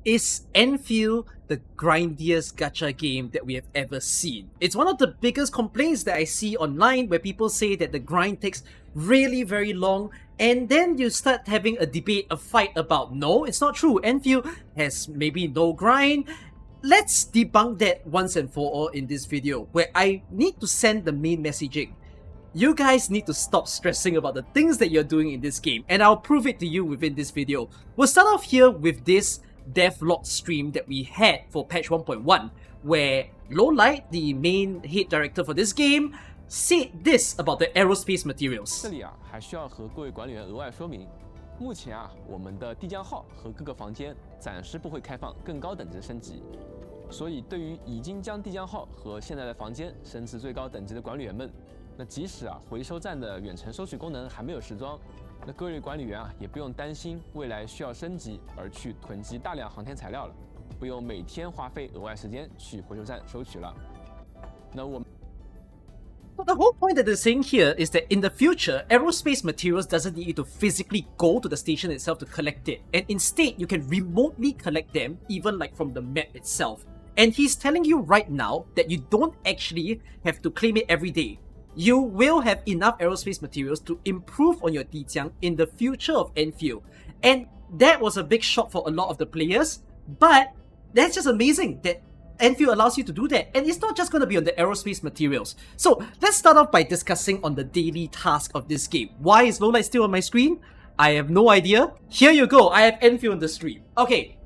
Is Endfield the grindiest gacha game that we have ever seen? It's one of the biggest complaints that I see online where people say that the grind takes really very long, and then you start having a debate, a fight about no, it's not true. Endfield has maybe no grind. Let's debunk that once and for all in this video, where I need to send the main messaging. You guys need to stop stressing about the things that you're doing in this game, and I'll prove it to you within this video. We'll start off here with this devlog stream that we had for patch 1.1, where Lowlight, the main head director for this game, said this about the aerospace materials. 这里还需要和各位管理员额外说明，目前我们的地将号和各个房间暂时不会开放更高等级的升级，所以对于已经将地将号和现在的房间升至最高等级的管理员们，那即使回收站的远程收取功能还没有时装，那各位管理员也不用担心未来需要升级而去囤积大量航天材料了，不用每天花费额外时间去回收站收取了。那我们 But the whole point that they're saying here is that in the future, aerospace materials doesn't need you to physically go to the station itself to collect it, and instead you can remotely collect them even like from the map itself. And he's telling you right now that you don't actually have to claim it every day. You will have enough aerospace materials to improve on your Dijiang in the future of Endfield. And that was a big shock for a lot of the players, but that's just amazing that Endfield allows you to do that, and it's not just going to be on the aerospace materials. So let's start off by discussing on the daily task of this game. Why is Lowlight still on my screen? I have no idea. Here you go, I have Endfield on the stream. Okay,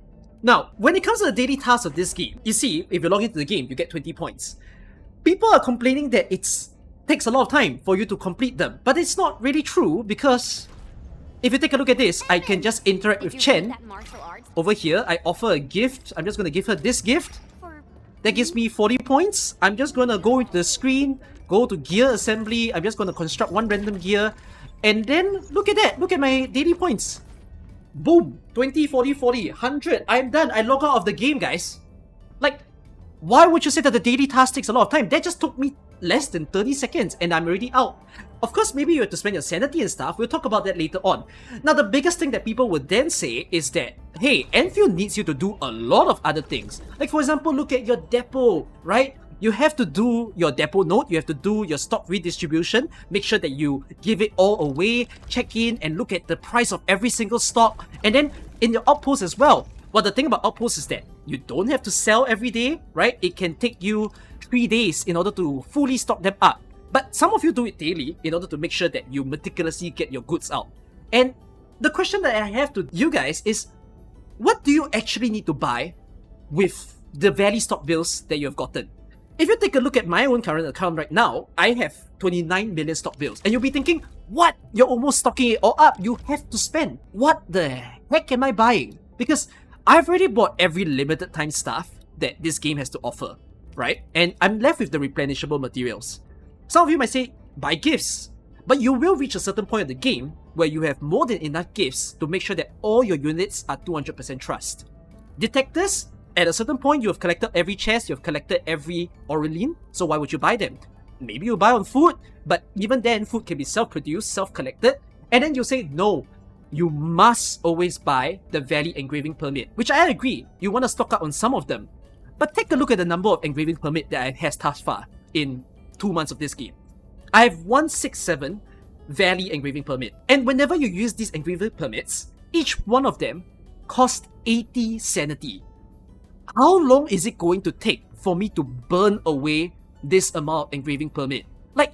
now when it comes to the daily tasks of this game, you see, if you log into the game, you get 20 points. People are complaining that it takes a lot of time for you to complete them, but it's not really true, because if you take a look at this, I can just interact with Chen. Over here, I offer a gift. I'm just going to give her this gift. That gives me 40 points. I'm just going to go into the screen, go to gear assembly. I'm just going to construct one random gear. And then, look at that. Look at my daily points. Boom. 20, 40, 40, 100. I'm done. I log out of the game, guys. Like, why would you say that the daily task takes a lot of time? That just took me less than 30 seconds and I'm already out. Of course, maybe you have to spend your sanity and stuff. We'll talk about that later on. Now, the biggest thing that people would then say is that, hey, Endfield needs you to do a lot of other things. Like, for example, look at your depot, right? You have to do your depot note, you have to do your stock redistribution, make sure that you give it all away, check in and look at the price of every single stock, and then in your outpost as well. Well, the thing about outposts is that you don't have to sell every day, right? It can take you 3 days in order to fully stock them up. But some of you do it daily in order to make sure that you meticulously get your goods out. And the question that I have to you guys is, what do you actually need to buy with the Valley stock bills that you have gotten? If you take a look at my own current account right now, I have 29 million stock bills. And you'll be thinking, what? You're almost stocking it all up. You have to spend. What the heck am I buying? Because I've already bought every limited time stuff that this game has to offer, right? And I'm left with the replenishable materials. Some of you might say, buy gifts. But you will reach a certain point of the game where you have more than enough gifts to make sure that all your units are 200% trust. Detectors, at a certain point you have collected every chest, you have collected every Aureline, so why would you buy them? Maybe you buy on food, but even then food can be self-produced, self-collected, and then you say, no, you must always buy the Valley engraving permit, which I agree, you want to stock up on some of them. But take a look at the number of engraving permit that I have thus far in 2 months of this game. I have 167 Valley engraving permit, and whenever you use these engraving permits, each one of them costs 80 sanity. How long is it going to take for me to burn away this amount of engraving permit? Like,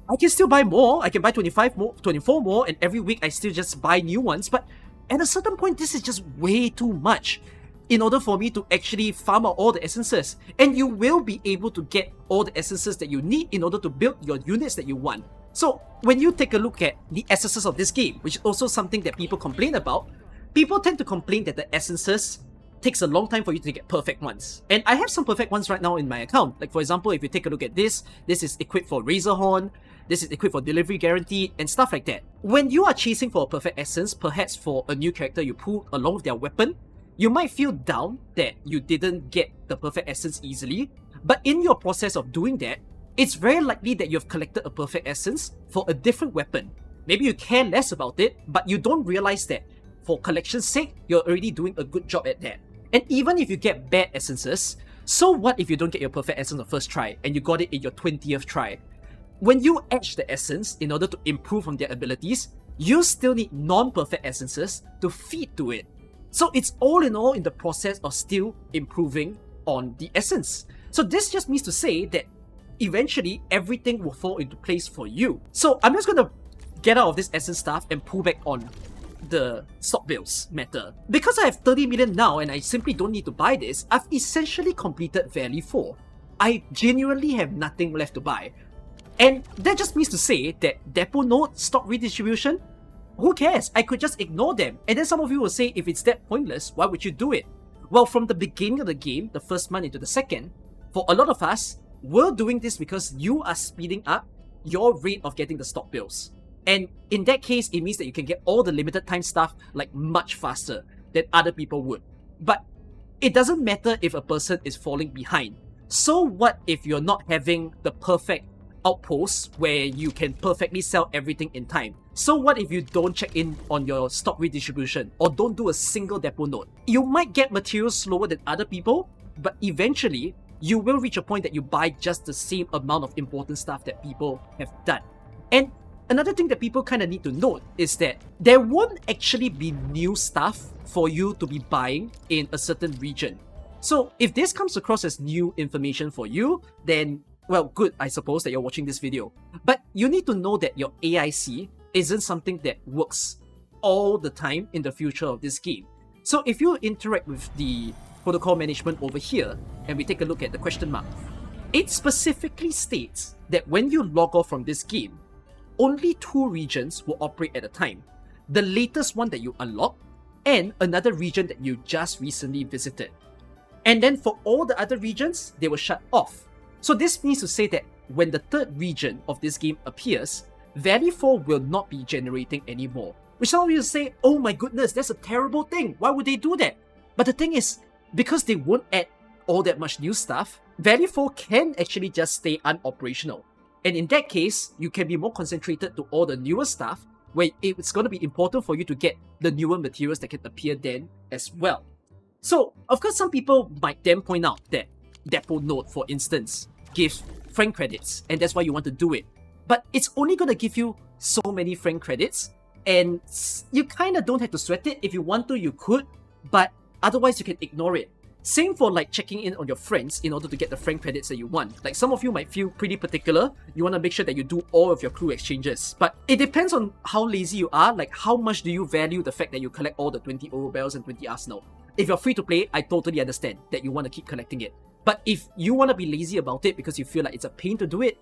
I can still buy more, I can buy 25 more, 24 more, and every week I still just buy new ones, but at a certain point this is just way too much in order for me to actually farm out all the essences. And you will be able to get all the essences that you need in order to build your units that you want. So when you take a look at the essences of this game, which is also something that people complain about, people tend to complain that the essences takes a long time for you to get perfect ones. And I have some perfect ones right now in my account. Like, for example, if you take a look at this is equipped for Razorhorn, this is equipped for Delivery Guarantee, and stuff like that. When you are chasing for a perfect essence, perhaps for a new character you pull along with their weapon, you might feel down that you didn't get the perfect essence easily, but in your process of doing that, it's very likely that you've collected a perfect essence for a different weapon. Maybe you care less about it, but you don't realize that for collection's sake, you're already doing a good job at that. And even if you get bad essences, so what if you don't get your perfect essence on first try and you got it in your 20th try? When you etch the essence in order to improve on their abilities, you still need non-perfect essences to feed to it. So it's all in all in the process of still improving on the essence. So this just means to say that eventually everything will fall into place for you. So I'm just gonna get out of this essence stuff and pull back on the stock builds matter. Because I have 30 million now and I simply don't need to buy this, I've essentially completed Valley 4. I genuinely have nothing left to buy. And that just means to say that depot node, stock redistribution, who cares? I could just ignore them. And then some of you will say, if it's that pointless, why would you do it? Well, from the beginning of the game, the first month into the second, for a lot of us, we're doing this because you are speeding up your rate of getting the stock builds. And in that case, it means that you can get all the limited time stuff like much faster than other people would. But it doesn't matter if a person is falling behind. So what if you're not having the perfect outposts where you can perfectly sell everything in time? So what if you don't check in on your stock redistribution or don't do a single depot node? You might get materials slower than other people, but eventually you will reach a point that you buy just the same amount of important stuff that people have done. And another thing that people kind of need to note is that there won't actually be new stuff for you to be buying in a certain region. So if this comes across as new information for you, then well, good, I suppose, that you're watching this video. But you need to know that your AIC isn't something that works all the time in the future of this game. So if you interact with the protocol management over here, and we take a look at the question mark, it specifically states that when you log off from this game, only 2 regions will operate at a time. The latest one that you unlock, and another region that you just recently visited. And then for all the other regions, they will shut off. So this means to say that when the third region of this game appears, Valley 4 will not be generating anymore. Which some of you say, oh my goodness, that's a terrible thing. Why would they do that? But the thing is, because they won't add all that much new stuff, Valley 4 can actually just stay unoperational. And in that case, you can be more concentrated to all the newer stuff, where it's going to be important for you to get the newer materials that can appear then as well. So, of course, some people might then point out that depot node, for instance, gives friend credits, and that's why you want to do it. But it's only going to give you so many friend credits, and you kind of don't have to sweat it. If you want to, you could, but otherwise you can ignore it. Same for like checking in on your friends in order to get the friend credits that you want. Like some of you might feel pretty particular. You want to make sure that you do all of your crew exchanges. But it depends on how lazy you are. Like how much do you value the fact that you collect all the 20 Oro Bells and 20 Arsenal? If you're free to play, I totally understand that you want to keep collecting it. But if you want to be lazy about it because you feel like it's a pain to do it,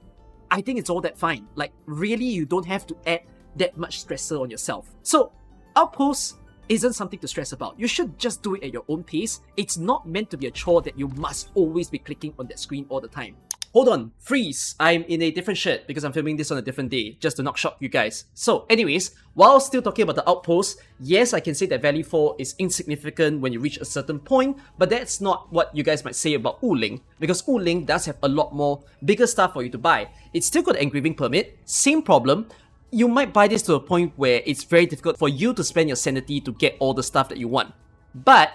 I think it's all that fine. Like really, you don't have to add that much stressor on yourself. So Outpost isn't something to stress about. You should just do it at your own pace. It's not meant to be a chore that you must always be clicking on that screen all the time. Hold on, freeze. I'm in a different shirt because I'm filming this on a different day, just to not shock you guys. So anyways, while still talking about the Outpost, yes, I can say that Valley 4 is insignificant when you reach a certain point, but that's not what you guys might say about Ooling, because Ooling does have a lot more bigger stuff for you to buy. It's still got an engraving permit, same problem. You might buy this to a point where it's very difficult for you to spend your sanity to get all the stuff that you want. But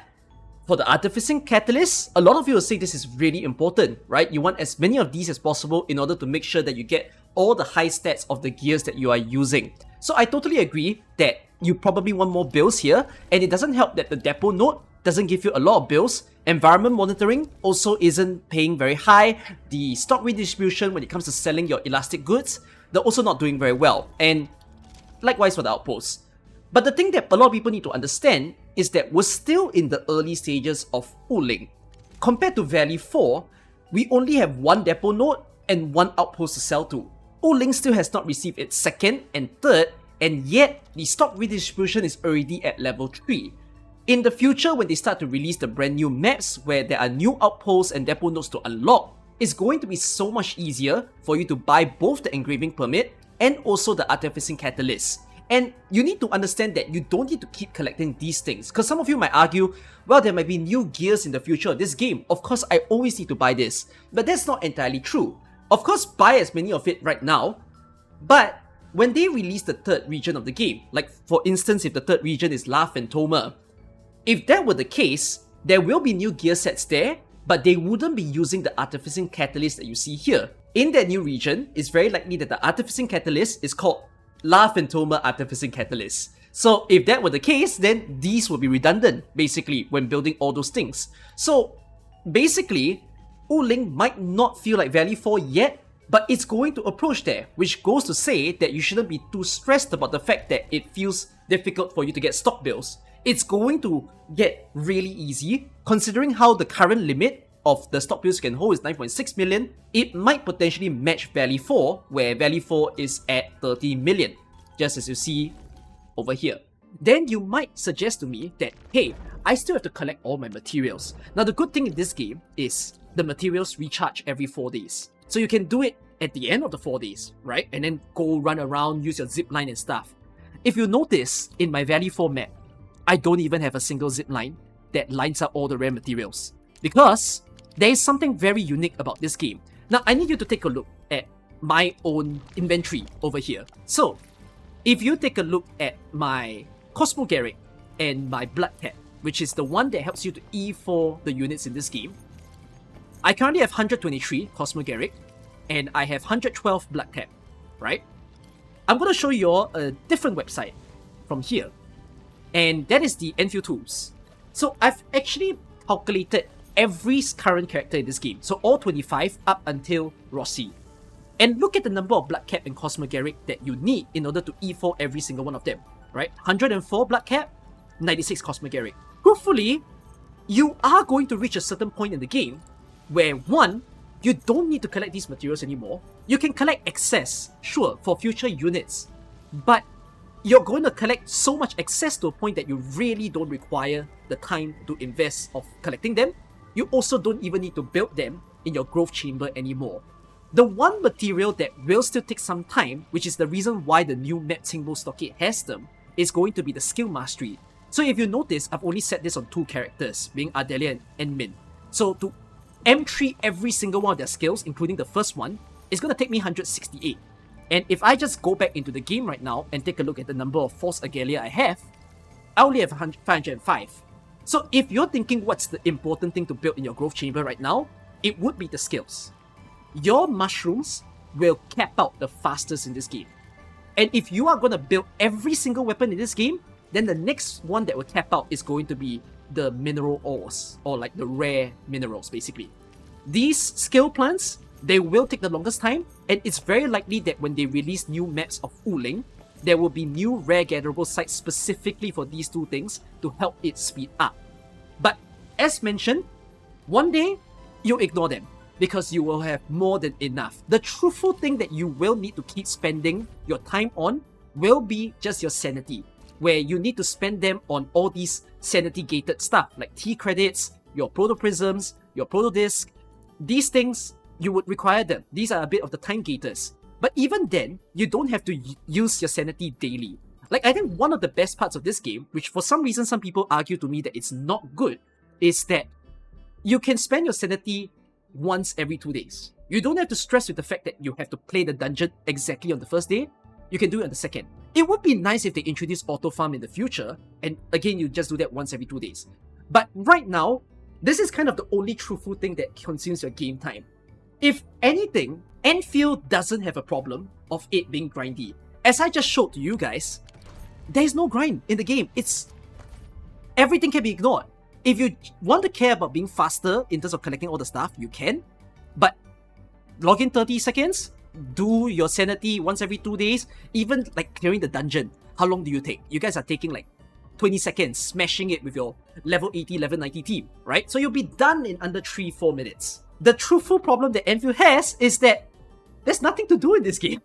for the artificing catalyst, a lot of you will say this is really important, right? You want as many of these as possible in order to make sure that you get all the high stats of the gears that you are using. So I totally agree that you probably want more bills here, and it doesn't help that the depot node doesn't give you a lot of bills. Environment monitoring also isn't paying very high. The stock redistribution when it comes to selling your elastic goods, they're also not doing very well. And likewise for the outposts. But the thing that a lot of people need to understand is that we're still in the early stages of Ooling. Compared to Valley 4, we only have 1 depot node and 1 outpost to sell to. Ooling still has not received its 2nd and 3rd, and yet the stock redistribution is already at level 3. In the future, when they start to release the brand new maps where there are new outposts and depot nodes to unlock, it's going to be so much easier for you to buy both the engraving permit and also the artificing catalyst. And you need to understand that you don't need to keep collecting these things, because some of you might argue, well, there might be new gears in the future of this game. Of course, I always need to buy this. But that's not entirely true. Of course, buy as many of it right now, but when they release the 3rd region of the game, like for instance, if the 3rd region is La Phantoma, if that were the case, there will be new gear sets there, but they wouldn't be using the Artificing Catalyst that you see here. In that new region, it's very likely that the Artificing Catalyst is called La Phantoma Artificing Catalyst. So if that were the case, then these would be redundant, basically, when building all those things. So basically, Ooling might not feel like Value 4 yet, but it's going to approach there, which goes to say that you shouldn't be too stressed about the fact that it feels difficult for you to get stock builds. It's going to get really easy, considering how the current limit of the stock builds you can hold is 9.6 million. It might potentially match Value 4, where Value 4 is at 30 million, just as you see over here. Then you might suggest to me that, hey, I still have to collect all my materials. Now the good thing in this game is the materials recharge every 4 days. So you can do it at the end of the 4 days, right? And then go run around, use your zip line and stuff. If you notice, in my Value 4 map, I don't even have a single zip line that lines up all the rare materials. Because there is something very unique about this game. Now I need you to take a look at my own inventory over here. So, if you take a look at my Cosmogaric and my Blood Cap, which is the one that helps you to E4 the units in this game, I currently have 123 Cosmogaric and I have 112 Blood Cap, right? I'm going to show you all a different website from here, and that is the Endfield tools. So I've actually calculated every current character in this game, so all 25 up until Rossi. And look at the number of Blood Cap and Cosmogaric that you need in order to E4 every single one of them, right? 104 Blood Cap, 96 Cosmogaric. Hopefully, you are going to reach a certain point in the game where, one, you don't need to collect these materials anymore. You can collect excess, sure, for future units, but you're going to collect so much excess to a point that you really don't require the time to invest of collecting them. You also don't even need to build them in your growth chamber anymore. The one material that will still take some time, which is the reason why the new map Tingbo Stockade has them, is going to be the skill mastery. So if you notice, I've only set this on 2 characters, being Ardelia and Min. So to M3 every single one of their skills, including the first one, is going to take me 168. And if I just go back into the game right now and take a look at the number of False Agalia I have, I only have 505. So if you're thinking what's the important thing to build in your growth chamber right now, it would be the skills. Your mushrooms will cap out the fastest in this game. And if you are going to build every single weapon in this game, then the next one that will cap out is going to be the mineral ores, or like the rare minerals basically. These skill plants, they will take the longest time, and it's very likely that when they release new maps of Ooling, there will be new rare gatherable sites specifically for these 2 things to help it speed up. But as mentioned, one day you ignore them because you will have more than enough. The truthful thing that you will need to keep spending your time on will be just your sanity, where you need to spend them on all these sanity gated stuff like T credits, your protoprisms, your protodisc. These things, you would require them. These are a bit of the time gators. But even then, you don't have to use your sanity daily. Like, I think one of the best parts of this game, which for some reason some people argue to me that it's not good, is that you can spend your sanity once every 2 days. You don't have to stress with the fact that you have to play the dungeon exactly on the first day. You can do it on the second. It would be nice if they introduce auto farm in the future, and again, you just do that once every 2 days. But right now, this is kind of the only truthful thing that consumes your game time. If anything, Endfield doesn't have a problem of it being grindy. As I just showed to you guys, there is no grind in the game. Everything can be ignored. If you want to care about being faster in terms of collecting all the stuff, you can. But log in 30 seconds, do your sanity once every 2 days, even like clearing the dungeon. How long do you take? You guys are taking like 20 seconds, smashing it with your level 80, level 90 team, right? So you'll be done in under 3-4 minutes. The truthful problem that Endfield has is that there's nothing to do in this game.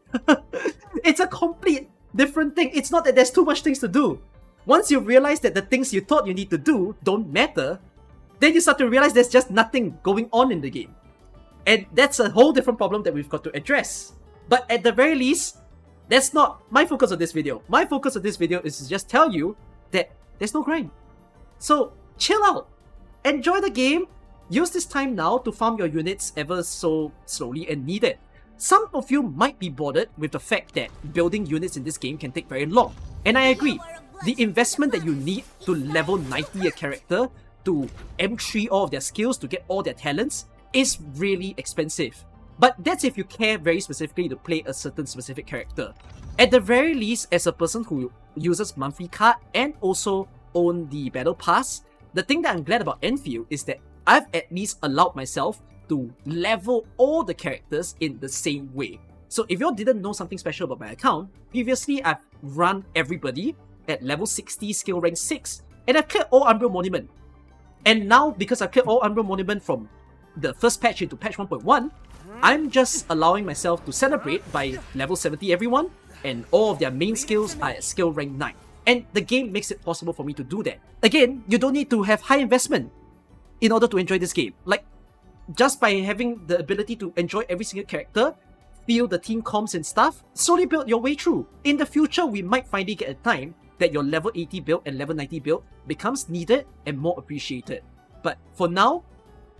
It's a complete different thing. It's not that there's too much things to do. Once you realize that the things you thought you need to do don't matter, then you start to realize there's just nothing going on in the game. And that's a whole different problem that we've got to address. But at the very least, that's not my focus of this video. My focus of this video is to just tell you that there's no grind. So chill out, enjoy the game, use this time now to farm your units ever so slowly and needed. Some of you might be bothered with the fact that building units in this game can take very long. And I agree, the investment that you need to level 90 a character to M3 all of their skills, to get all their talents, is really expensive. But that's if you care very specifically to play a certain specific character. At the very least, as a person who uses monthly card and also own the battle pass, the thing that I'm glad about Endfield is that I've at least allowed myself to level all the characters in the same way. So if you all didn't know something special about my account, previously I've run everybody at level 60, skill rank 6, and I've cleared all Umbral Monument. And now, because I've cleared all Umbral Monument from the first patch into patch 1.1, I'm just allowing myself to celebrate by level 70 everyone, and all of their main skills are at skill rank 9. And the game makes it possible for me to do that. Again, you don't need to have high investment in order to enjoy this game. Like, just by having the ability to enjoy every single character, feel the team comms and stuff, slowly build your way through. In the future, we might finally get a time that your level 80 build and level 90 build becomes needed and more appreciated. But for now,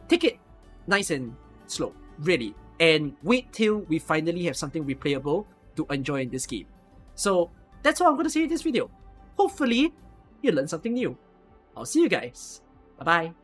take it nice and slow, really, and wait till we finally have something replayable to enjoy in this game. So that's all I'm going to say in this video. Hopefully, you learned something new. I'll see you guys. Bye-bye.